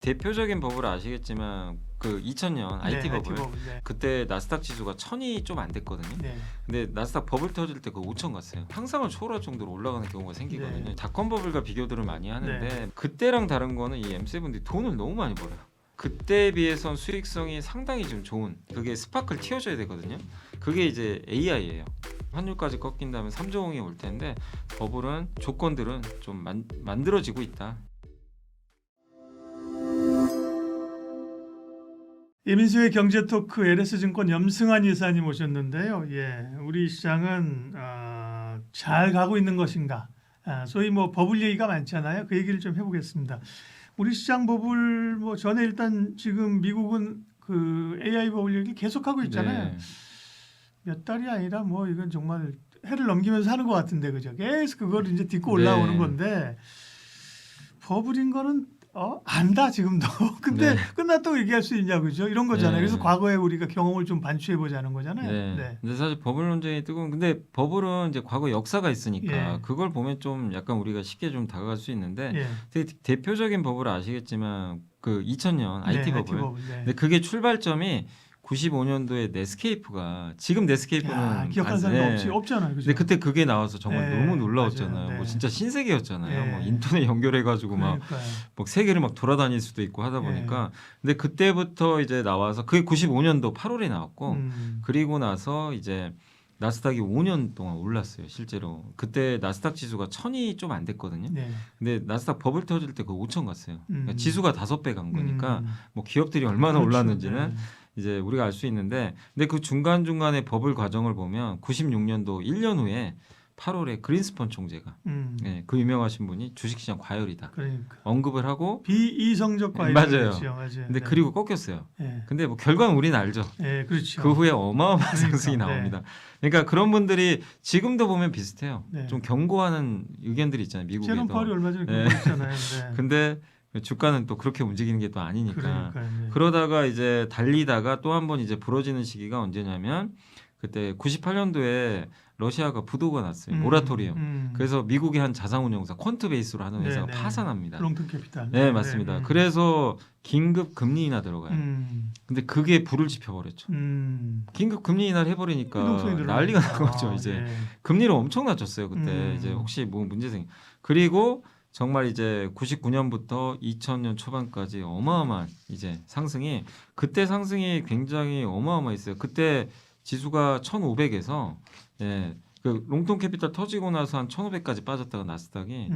대표적인 버블 아시겠지만 그 2000년 IT 네, 버블 네. 그때 나스닥 지수가 1000이 좀 안 됐거든요. 네. 근데 나스닥 버블 터질 때 그 5000 갔어요. 상상을 초월할 정도로 올라가는 경우가 생기거든요. 네. 닷컴 버블과 비교들을 많이 하는데 네. 그때랑 다른 거는 이 M7들이 돈을 너무 많이 벌어요. 그때에 비해선 수익성이 상당히 좀 좋은 그게 스파클 튀어줘야 되거든요. 그게 이제 AI예요. 환율까지 꺾인 다음에 3조원이 올 텐데 버블은 조건들은 좀 만들어지고 있다. 이민수의 경제토크 LS증권 염승환 이사님 오셨는데요. 예, 우리 시장은 잘 가고 있는 것인가? 소위 뭐 버블 얘기가 많잖아요. 그 얘기를 좀 해보겠습니다. 우리 시장 버블 뭐 전에 일단 지금 미국은 그 AI 버블 얘기 계속하고 있잖아요. 네. 몇 달이 아니라 뭐 이건 정말 해를 넘기면서 하는 것 같은데 그죠? 계속 그걸 이제 딛고 올라오는 네. 건데 버블인 거는 안다 지금도. 근데 네. 끝났다고 얘기할 수 있냐 그죠? 이런 거잖아요. 네. 그래서 과거에 우리가 경험을 좀 반추해 보자는 거잖아요. 네. 네. 근데 사실 버블 논쟁이 뜨거운 근데 버블은 이제 과거 역사가 있으니까 예. 그걸 보면 좀 약간 우리가 쉽게 좀 다가갈 수 있는데 예. 되게 대표적인 버블 아시겠지만 그 2000년 IT 네, 버블. 네. 근데 그게 출발점이 95년도에 네스케이프가 지금 네스케이프는 야, 기억하는 사람이 없잖아요. 그죠? 근데 그때 그게 나와서 정말 네, 너무 놀라웠잖아요. 맞아요. 네. 뭐 진짜 신세계였잖아요. 네. 뭐 인터넷 연결해가지고 막 그러니까요. 세계를 막 돌아다닐 수도 있고 하다 보니까 근데 그때부터 이제 나와서 그게 95년도 8월에 나왔고 그리고 나서 이제 나스닥이 5년 동안 올랐어요. 실제로 그때 나스닥 지수가 1000이 좀 안 됐거든요. 네. 근데 나스닥 버블 터질 때 그 5000 갔어요. 그러니까 지수가 5배 간 거니까 뭐 기업들이 얼마나 그렇죠. 올랐는지는 네. 이제 우리가 알 수 있는데 근데 그 중간중간에 버블 과정을 보면 96년도 1년 후에 8월에 그린스펀 총재가 예, 그 유명하신 분이 주식시장 과열이다. 그러니까. 언급을 하고 비이성적 과열. 맞아요. 맞아요. 근데 네. 그리고 꺾였어요. 네. 근데 뭐 결과는 우리는 알죠. 네, 그렇죠. 그 후에 어마어마한 그러니까, 상승이 나옵니다. 그러니까 그런 분들이 지금도 보면 비슷해요. 네. 좀 경고하는 의견들이 있잖아요. 미국에도. 제롬 파월이 얼마 전에 네. 그랬잖아요. 네. 근데 주가는 또 그렇게 움직이는 게 또 아니니까. 그러니까요. 네. 그러다가 이제 달리다가 또 한 번 이제 부러지는 시기가 언제냐면 그때 98년도에 러시아가 부도가 났어요. 모라토리움. 그래서 미국의 한 자산운용사 퀀트베이스로 하는 회사가 네, 네. 파산합니다. 롱턴 캐피탈. 네, 맞습니다. 그래서 긴급 금리 인하 들어가요. 근데 그게 불을 지펴버렸죠. 긴급 금리 인하를 해버리니까 난리가 난 거죠. 이제 금리를 엄청 낮췄어요. 그때 이제 혹시 뭐 문제 그리고 정말 이제 99년부터 2000년 초반까지 어마어마한 이제 상승이 그때 상승이 굉장히 어마어마했어요. 그때 지수가 1,500에서 예, 그 롱통 캐피탈 터지고 나서 한 1,500까지 빠졌다가 나스닥이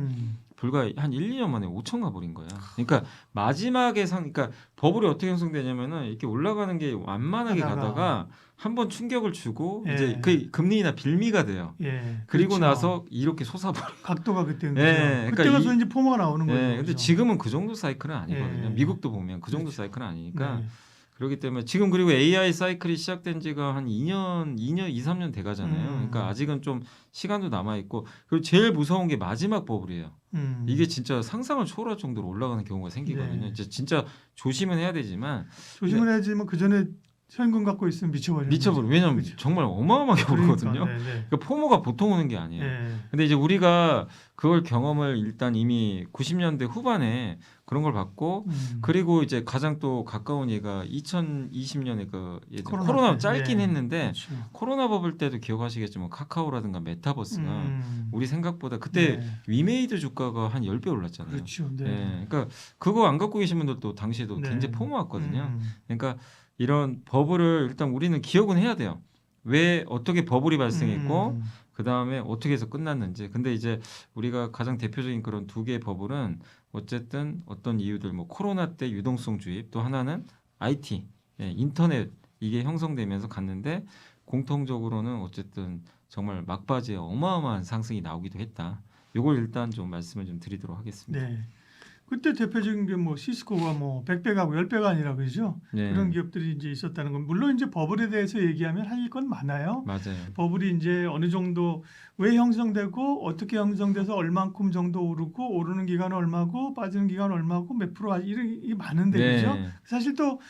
불과 한 1, 2년 만에 5천 가버린 거야. 그러니까 마지막에 그러니까 버블이 어떻게 형성되냐면은 이렇게 올라가는 게 완만하게 가다가 한번 충격을 주고 이제 그 금리 인하 빌미가 돼요. 그리고 그렇죠. 나서 이렇게 솟아버려. 각도가 그때는 그러니까 그때 가서 이제 포모가 나오는 거예요. 근데 그렇죠? 지금은 그 정도 사이클은 아니거든요. 미국도 보면 그 정도 그렇죠. 사이클은 아니니까. 네. 그렇기 때문에 지금 그리고 AI 사이클이 시작된 지가 한 2, 3년 돼 가잖아요. 그러니까 아직은 좀 시간도 남아 있고 그리고 제일 무서운 게 마지막 버블이에요. 이게 진짜 상상을 초월할 정도로 올라가는 경우가 생기거든요. 이제 진짜 조심은 해야 되지만 조심을 해야지만 그 전에 현금 갖고 있으면 미쳐버려. 왜냐면 그렇죠. 정말 어마어마하게 오르거든요. 그러니까 포모가 보통 오는 게 아니에요. 근데 이제 우리가 그걸 경험을 일단 이미 90년대 후반에 그런 걸 받고 그리고 이제 가장 또 가까운 예가 2020년에 그 코로나 짧긴 했는데 그렇죠. 코로나 버블 때도 기억하시겠지만 카카오라든가 메타버스가 우리 생각보다 그때 위메이드 주가가 한 10배 올랐잖아요. 그렇죠. 그러니까 그거 안 갖고 계신 분들도 당시에도 굉장히 포모 왔거든요. 그러니까 이런 버블을 일단 우리는 기억은 해야 돼요. 왜 어떻게 버블이 발생했고 그 다음에 어떻게 해서 끝났는지. 근데 이제 우리가 가장 대표적인 그런 두 개의 버블은 어쨌든 어떤 이유들 뭐 코로나 때 유동성 주입 또 하나는 IT 인터넷 이게 형성되면서 갔는데 공통적으로는 어쨌든 정말 막바지에 어마어마한 상승이 나오기도 했다. 이걸 일단 좀 말씀을 좀 드리도록 하겠습니다. 네. 그때 대표적인 게 뭐 시스코가 뭐 100배 가고 10배가 아니라 그러죠. 그런 기업들이 이제 있었다는 건 물론 이제 버블에 대해서 얘기하면 할 건 많아요. 맞아요. 버블이 이제 어느 정도 왜 형성되고 어떻게 형성돼서 얼만큼 정도 오르고 오르는 기간은 얼마고 빠지는 기간은 얼마고 몇 프로 이런 게 많은데 그죠? 사실 또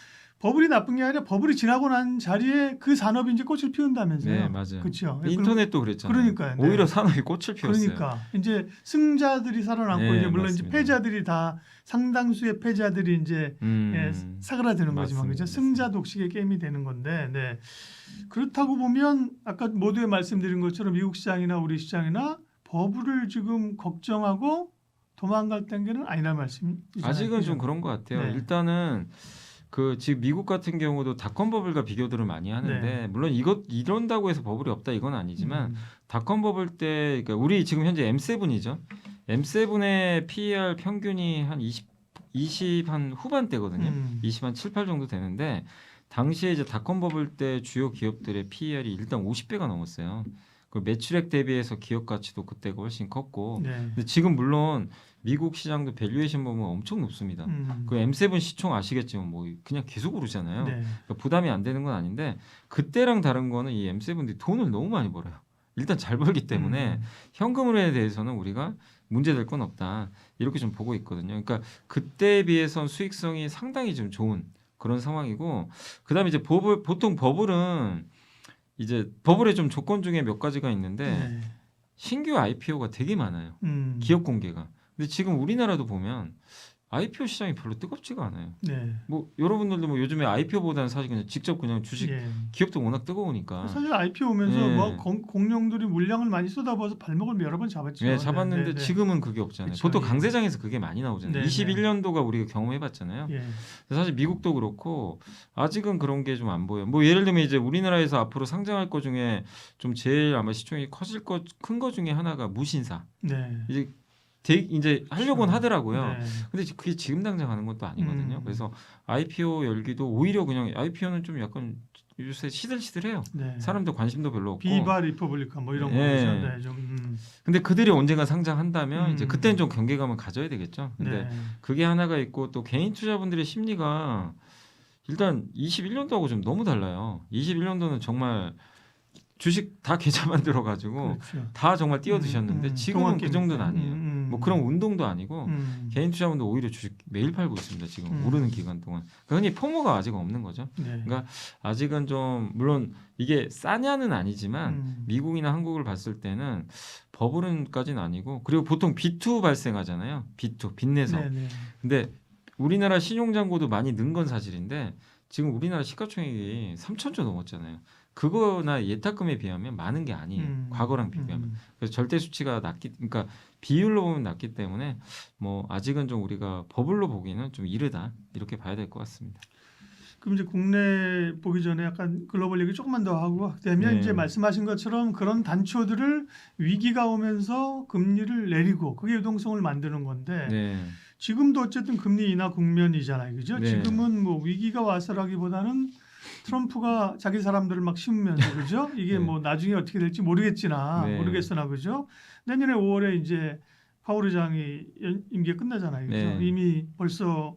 버블이 나쁜 게 아니라 버블이 지나고 난 자리에 그 산업이 이제 꽃을 피운다면서요. 네, 맞아요. 그렇죠. 인터넷도 그랬잖아요. 그러니까요. 네. 오히려 산업이 꽃을 피웠어요. 그러니까 이제 승자들이 살아남고 네, 이제 물론 맞습니다. 이제 패자들이 다 상당수의 패자들이 이제 사그라드는 거지만 그죠. 승자 독식의 게임이 되는 건데, 네. 그렇다고 보면 아까 모두에 말씀드린 것처럼 미국 시장이나 우리 시장이나 버블을 지금 걱정하고 도망갈 단계는 아니란 말씀이잖아요. 아직은 그죠? 좀 그런 것 같아요. 네. 일단은 그 지금 미국 같은 경우도 닷컴 버블과 비교들을 많이 하는데 네. 물론 이런다고 해서 버블이 없다 이건 아니지만 닷컴 버블 때 그러니까 우리 지금 현재 M7이죠. M7의 PER 평균이 한 20 한 후반대거든요. 20 한 7, 8 정도 되는데 당시에 이제 닷컴 버블 때 주요 기업들의 PER이 일단 50배가 넘었어요. 그 매출액 대비해서 기업 가치도 그때가 훨씬 컸고 네. 근데 지금 물론 미국 시장도 밸류에이션 보면 엄청 높습니다. 그 M7 시총 아시겠지만 뭐 그냥 계속 오르잖아요. 네. 그러니까 부담이 안 되는 건 아닌데 그때랑 다른 거는 이 M7이 돈을 너무 많이 벌어요. 일단 잘 벌기 때문에 현금에 대해서는 우리가 문제될 건 없다. 이렇게 좀 보고 있거든요. 그러니까 그때에 비해선 수익성이 상당히 좀 좋은 그런 상황이고 그다음에 이제 보통 버블은 이제 버블의 좀 조건 중에 몇 가지가 있는데 네. 신규 IPO가 되게 많아요. 기업 공개가. 근데 지금 우리나라도 보면 IPO 시장이 별로 뜨겁지가 않아요. 네. 뭐 여러분들도 뭐 요즘에 IPO보다는 사실 그냥 직접 그냥 주식 예. 기업도 워낙 뜨거우니까. 사실 IPO 오면서 네. 뭐 공룡들이 물량을 많이 쏟아부어서 발목을 여러 번 잡았죠. 네, 잡았는데 네, 네, 네. 지금은 그게 없잖아요. 그쵸, 보통 예. 강세장에서 그게 많이 나오잖아요. 네, 21년도가 우리가 경험해봤잖아요. 예. 사실 미국도 그렇고 아직은 그런 게 좀 안 보여요. 뭐 예를 들면 이제 우리나라에서 앞으로 상장할 거 중에 좀 제일 아마 시총이 커질 큰 거 중에 하나가 무신사. 네. 이제 하려고는 하더라고요. 네. 근데 그게 지금 당장 하는 것도 아니거든요. 그래서 IPO 열기도 오히려 그냥 IPO는 좀 약간 요새 시들시들해요. 네. 사람들 관심도 별로 없고. 비바 리퍼블리카 뭐 이런 예. 거죠. 네, 좀. 근데 그들이 언젠가 상장한다면 이제 음. 그때는 좀 경계감을 가져야 되겠죠. 근데 네. 그게 하나가 있고 또 개인 투자분들의 심리가 일단 21년도하고 좀 너무 달라요. 21년도는 정말 주식 다 계좌 만들어 가지고 그렇죠. 다 정말 뛰어드셨는데 지금은 그 정도는 아니에요. 뭐 그런 거 운동도 아니고 개인 투자분들 오히려 주식 매일 팔고 있습니다. 지금 오르는 기간 동안. 그러니까 흔히 포모가 아직 없는 거죠. 네. 그러니까 아직은 좀 물론 이게 싸냐는 아니지만 미국이나 한국을 봤을 때는 버블은까지는 아니고 그리고 보통 B2 발생하잖아요. B2 빚내서. 네, 네. 근데 우리나라 신용잔고도 많이 는 건 사실인데 지금 우리나라 시가총액이 3,000조 넘었잖아요. 그거나 예탁금에 비하면 많은 게 아니에요. 과거랑 비교하면. 그래서 절대 수치가 그러니까 비율로 보면 낮기 때문에 뭐 아직은 좀 우리가 버블로 보기는 좀 이르다 이렇게 봐야 될 것 같습니다. 그럼 이제 국내 보기 전에 약간 글로벌 얘기 조금만 더 하고 되면 네. 이제 말씀하신 것처럼 그런 단초들을 위기가 오면서 금리를 내리고 그게 유동성을 만드는 건데 네. 지금도 어쨌든 금리 인하 국면이잖아요, 그죠? 네. 지금은 뭐 위기가 와서라기보다는 트럼프가 자기 사람들을 막 심으면서 그죠? 이게 네. 뭐 나중에 어떻게 될지 모르겠으나 그죠? 내년에 5월에 이제 파월 의장이 임기가 끝나잖아요, 그죠? 네. 이미 벌써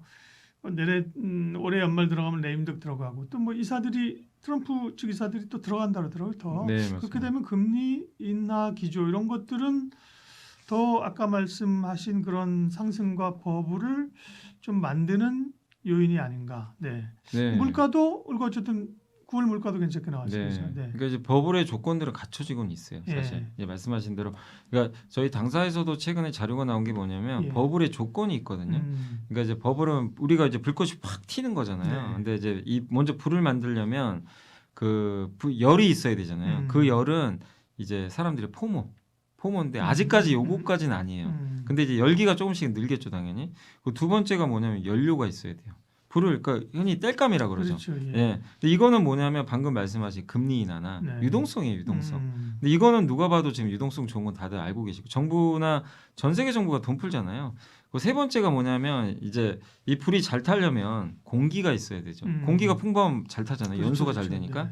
올해 연말 들어가면 레임덕 들어가고 또 뭐 이사들이 트럼프 측 이사들이 또 들어간다 그러더라고요. 더 네, 그렇게 맞습니다. 되면 금리 인하 기조 이런 것들은 더 아까 말씀하신 그런 상승과 버블을 좀 만드는 요인이 아닌가. 네. 네. 물가도 어쨌든 9월 물가도 괜찮게 나왔어요. 네. 그죠? 네. 그러니까 이제 버블의 조건들은 갖춰지고는 있어요. 사실 예. 이제 말씀하신 대로 그러니까 저희 당사에서도 최근에 자료가 나온 게 뭐냐면 예. 버블의 조건이 있거든요. 그러니까 이제 버블은 우리가 이제 불꽃이 확 튀는 거잖아요. 네. 근데 이제 먼저 불을 만들려면 열이 있어야 되잖아요. 그 열은 이제 사람들의 포모인데 아직까지 요거까지는 아니에요. 근데 이제 열기가 조금씩 늘겠죠, 당연히. 그 두 번째가 뭐냐면 연료가 있어야 돼요. 불을 그러니까 흔히 땔감이라 그러죠. 그렇죠. 예. 예. 근데 이거는 뭐냐면 방금 말씀하신 금리 인하나 네. 유동성이에요, 유동성. 근데 이거는 누가 봐도 지금 유동성 좋은 건 다들 알고 계시고 정부나 전 세계 정부가 돈 풀잖아요. 그 세 번째가 뭐냐면 이제 이 불이 잘 타려면 공기가 있어야 되죠. 공기가 풍부하면 잘 타잖아요. 그렇죠, 연소가 잘 그렇죠. 되니까. 네.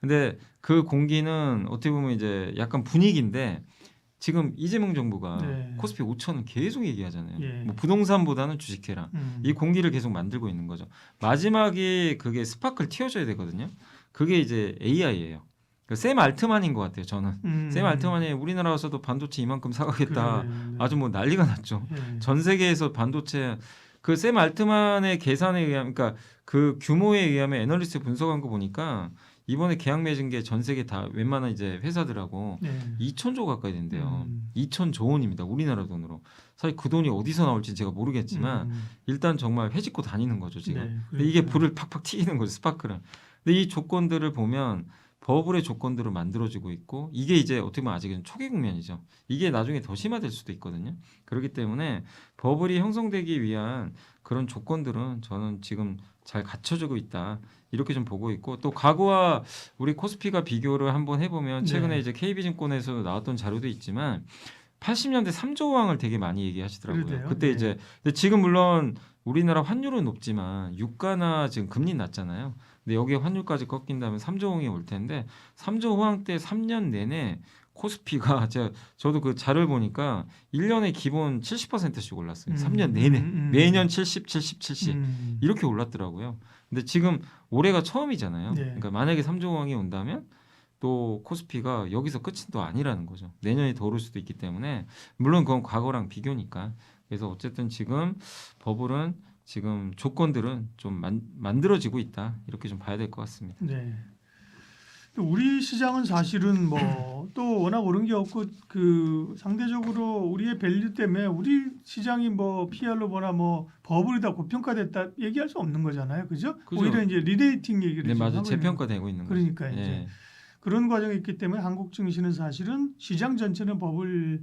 근데 그 공기는 어떻게 보면 이제 약간 분위기인데 지금 이재명 정부가 네. 코스피 5천은 계속 얘기하잖아요. 예. 뭐 부동산보다는 주식해라. 이 공기를 계속 만들고 있는 거죠. 마지막에 그게 스파크를 틔워줘야 되거든요. 그게 이제 AI예요. 샘 알트만인 것 같아요. 저는 샘 알트만이 우리나라 와서도 반도체 이만큼 사가겠다. 그래, 네. 아주 뭐 난리가 났죠. 예. 전 세계에서 반도체 그 샘 알트만의 계산에 의하면, 그러니까 그 규모에 의하면 애널리스트 분석한 거 보니까 이번에 계약 맺은 게 전 세계 다 웬만한 이제 회사들하고 네. 2,000조 가까이 된대요. 2,000조 원입니다. 우리나라 돈으로. 사실 그 돈이 어디서 나올지 제가 모르겠지만 일단 정말 회집고 다니는 거죠 지금. 네, 근데 이게 불을 팍팍 튀기는 거죠, 스파크를. 근데 이 조건들을 보면 버블의 조건들을 만들어지고 있고, 이게 이제 어떻게 보면 아직은 초기 국면이죠. 이게 나중에 더 심화될 수도 있거든요. 그렇기 때문에 버블이 형성되기 위한 그런 조건들은 저는 지금 잘 갖춰지고 있다, 이렇게 좀 보고 있고, 또 과거와 우리 코스피가 비교를 한번 해보면 최근에 네. 이제 KB증권에서 나왔던 자료도 있지만 80년대 3조 왕을 되게 많이 얘기하시더라고요. 그러게요. 그때 네. 이제 근데 지금 물론 우리나라 환율은 높지만 유가나 지금 금리 낮잖아요. 근데 여기에 환율까지 꺾인다면 3조 왕이 올 텐데 3조 왕 때 3년 내내 코스피가 저도 그 자료를 보니까 1년에 기본 70%씩 올랐어요. 3년 내내. 매년 70, 70, 70 이렇게 올랐더라고요. 근데 지금 올해가 처음이잖아요. 네. 그러니까 만약에 3조 왕이 온다면 또 코스피가 여기서 끝은 또 아니라는 거죠. 내년에 더 오를 수도 있기 때문에, 물론 그건 과거랑 비교니까. 그래서 어쨌든 지금 버블은 지금 조건들은 좀 만들어지고 있다, 이렇게 좀 봐야 될 것 같습니다. 네. 또 우리 시장은 사실은 뭐 또 워낙 오른 게 없고 그 상대적으로 우리의 밸류 때문에 우리 시장이 뭐 PR로 보나 뭐 버블이 다 고평가됐다 얘기할 수 없는 거잖아요, 그죠? 그죠. 오히려 이제 리레이팅 얘기를 네, 지금 맞아요. 하고 있는 재평가되고 있는 거죠. 그러니까 이제 예. 그런 과정이 있기 때문에 한국 증시는 사실은 시장 전체는 버블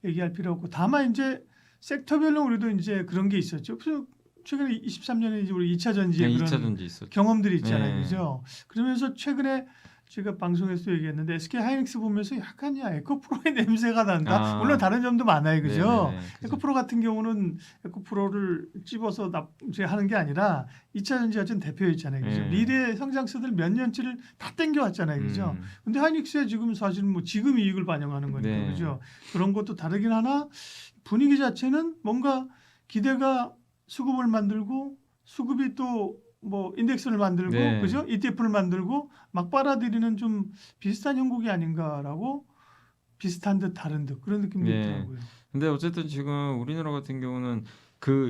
얘기할 필요 없고, 다만 이제 섹터별로 우리도 이제 그런 게 있었죠. 그래서 최근에 23년에 이제 우리 2차 전지의 네, 그런 2차 전지 있었죠. 경험들이 있잖아요, 네. 그죠? 그러면서 최근에 제가 방송에서 얘기했는데 SK 하이닉스 보면서 약간 에코프로의 냄새가 난다. 물론 다른 점도 많아요, 그죠? 네네네, 그죠. 에코프로 같은 경우는 에코프로를 찝어서 하는 게 아니라 2차 전지 같은 대표였잖아요, 그죠? 네. 미래 성장세들 몇 년치를 다 땡겨왔잖아요, 그죠? 근데 하이닉스에 지금 사실 뭐 지금 이익을 반영하는 거니까, 네. 그죠? 그런 것도 다르긴 하나 분위기 자체는 뭔가 기대가 수급을 만들고 수급이 또 뭐 인덱스를 만들고 네. 그죠? ETF를 만들고 막 빨아들이는 좀 비슷한 형국이 아닌가라고, 비슷한 듯 다른 듯 그런 느낌도 네. 있더라고요. 근데 어쨌든 지금 우리나라 같은 경우는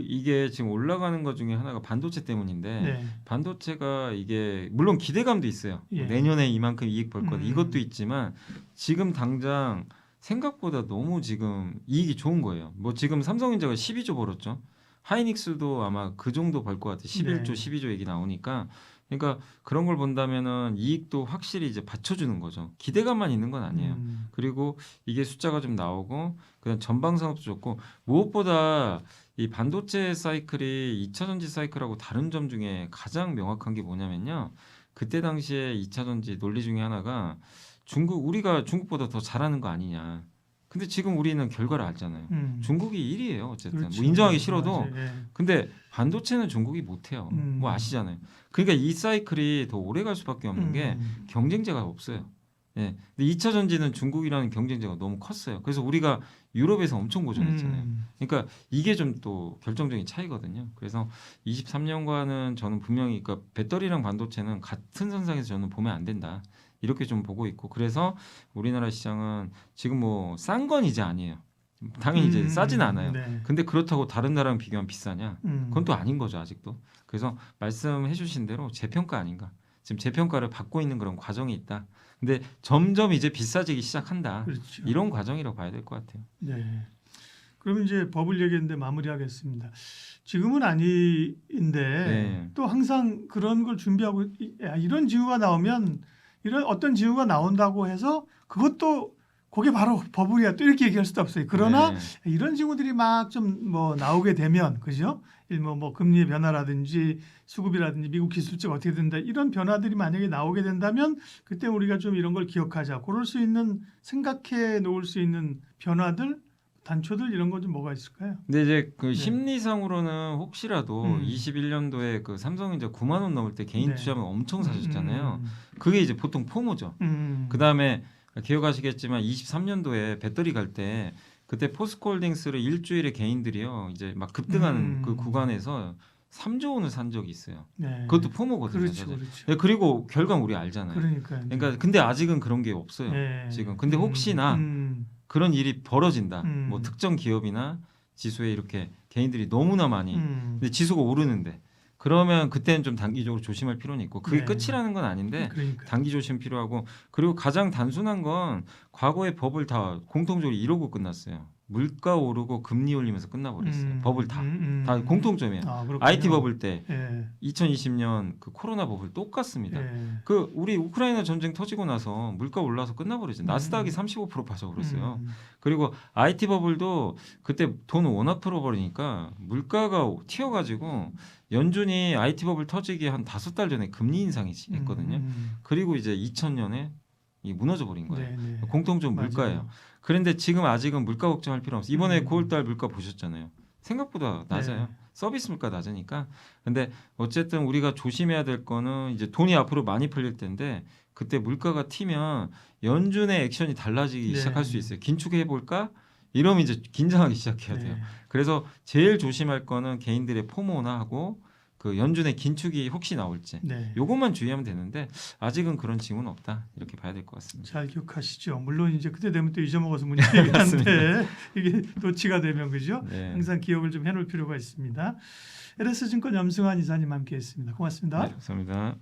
이게 지금 올라가는 것 중에 하나가 반도체 때문인데, 네. 반도체가 이게 물론 기대감도 있어요. 예. 내년에 이만큼 이익 벌 거다, 음. 이것도 있지만 지금 당장 생각보다 너무 지금 이익이 좋은 거예요. 뭐 지금 삼성전자가 12조 벌었죠. 하이닉스도 아마 그 정도 벌 것 같아요. 11조, 네. 12조 얘기 나오니까. 그러니까 그런 걸 본다면은 이익도 확실히 이제 받쳐주는 거죠. 기대감만 있는 건 아니에요. 그리고 이게 숫자가 좀 나오고, 그다음 전방 산업도 좋고, 무엇보다 이 반도체 사이클이 2차 전지 사이클하고 다른 점 중에 가장 명확한 게 뭐냐면요. 그때 당시에 2차 전지 논리 중에 하나가 우리가 중국보다 더 잘하는 거 아니냐. 근데 지금 우리는 결과를 알잖아요. 중국이 1위예요. 어쨌든 그렇죠. 뭐 인정하기 싫어도. 맞아요. 예. 근데 반도체는 중국이 못해요. 뭐 아시잖아요. 그러니까 이 사이클이 더 오래 갈 수밖에 없는 게 경쟁자가 없어요. 예. 근데 2차 전지는 중국이라는 경쟁자가 너무 컸어요. 그래서 우리가 유럽에서 엄청 고전했잖아요. 그러니까 이게 좀 또 결정적인 차이거든요. 그래서 23년과는 저는 분명히, 그러니까 배터리랑 반도체는 같은 선상에서 저는 보면 안 된다, 이렇게 좀 보고 있고, 그래서 우리나라 시장은 지금 뭐 싼 건 이제 아니에요. 당연히 이제 싸진 않아요. 네. 근데 그렇다고 다른 나라랑 비교하면 비싸냐? 그건 또 아닌 거죠, 아직도. 그래서 말씀해 주신 대로 재평가 아닌가. 지금 재평가를 받고 있는 그런 과정이 있다. 근데 점점 이제 비싸지기 시작한다. 그렇죠. 이런 과정이라고 봐야 될 것 같아요. 네. 그러면 이제 버블 얘기인데 마무리하겠습니다. 지금은 아니인데 네. 또 항상 그런 걸 준비하고 이런 징후가 나오면, 이런 어떤 징후가 나온다고 해서 그것도 그게 바로 버블이야 또 이렇게 얘기할 수도 없어요. 그러나 네. 이런 징후들이 막 좀 뭐 나오게 되면, 그죠? 뭐 금리의 변화라든지 수급이라든지 미국 기술자가 어떻게 된다, 이런 변화들이 만약에 나오게 된다면 그때 우리가 좀 이런 걸 기억하자. 그럴 수 있는, 생각해 놓을 수 있는 변화들, 단초들, 이런 건 좀 뭐가 있을까요? 근데 이제 그 네. 심리상으로는 혹시라도 21년도에 그 삼성전자 9만 원 넘을 때 개인 네. 투자면 엄청 사셨잖아요. 그게 이제 보통 포모죠. 그 다음에 기억하시겠지만 23년도에 배터리 갈 때 그때 포스코홀딩스를 일주일에 개인들이요 이제 막 급등하는 그 구간에서 3조 원을 산 적이 있어요. 네. 그것도 포모거든요. 그렇죠, 사실. 그렇죠. 네, 그리고 결과는 우리 알잖아요. 그러니까요. 그러니까 근데 아직은 그런 게 없어요. 네. 지금. 근데 혹시나 그런 일이 벌어진다. 뭐 특정 기업이나 지수에 이렇게 개인들이 너무나 많이 근데 지수가 오르는데 그러면 그때는 좀 단기적으로 조심할 필요는 있고 그게 네. 끝이라는 건 아닌데 그러니까. 단기 조심 필요하고 그리고 가장 단순한 건 과거의 법을 다 공통적으로 이러고 끝났어요. 물가 오르고 금리 올리면서 끝나버렸어요. 법을 다 공통점이에요. IT 버블 때 예. 2020년 그 코로나 버블 똑같습니다. 예. 그 우리 우크라이나 전쟁 터지고 나서 물가 올라서 끝나버리죠. 나스닥이 35% 빠져버렸어요. 그리고 IT 버블도 그때 돈 워낙 풀어버리니까 물가가 튀어가지고 연준이 IT 버블 터지기 한 5달 전에 금리 인상이 했거든요. 그리고 이제 2000년에 이 무너져 버린 거예요. 네, 네. 공통점 물가예요. 맞아요. 그런데 지금 아직은 물가 걱정할 필요 없어요. 이번에 9월달 물가 보셨잖아요. 생각보다 낮아요. 네. 서비스 물가 낮으니까. 근데 어쨌든 우리가 조심해야 될 거는 이제 돈이 앞으로 많이 풀릴 텐데 그때 물가가 튀면 연준의 액션이 달라지기 네. 시작할 수 있어요. 긴축해 볼까? 이러면 이제 긴장하기 시작해야 돼요. 네. 그래서 제일 조심할 거는 개인들의 포모나 하고 그 연준의 긴축이 혹시 나올지 네. 요것만 주의하면 되는데 아직은 그런 징후는 없다 이렇게 봐야 될 것 같습니다. 잘 기억하시죠. 물론 이제 그때 되면 또 잊어먹어서 문제 얘기하는데 이게 도치가 되면 그죠? 네. 항상 기억을 좀 해놓을 필요가 있습니다. LS증권 염승환 이사님 함께했습니다. 고맙습니다. 네, 감사합니다.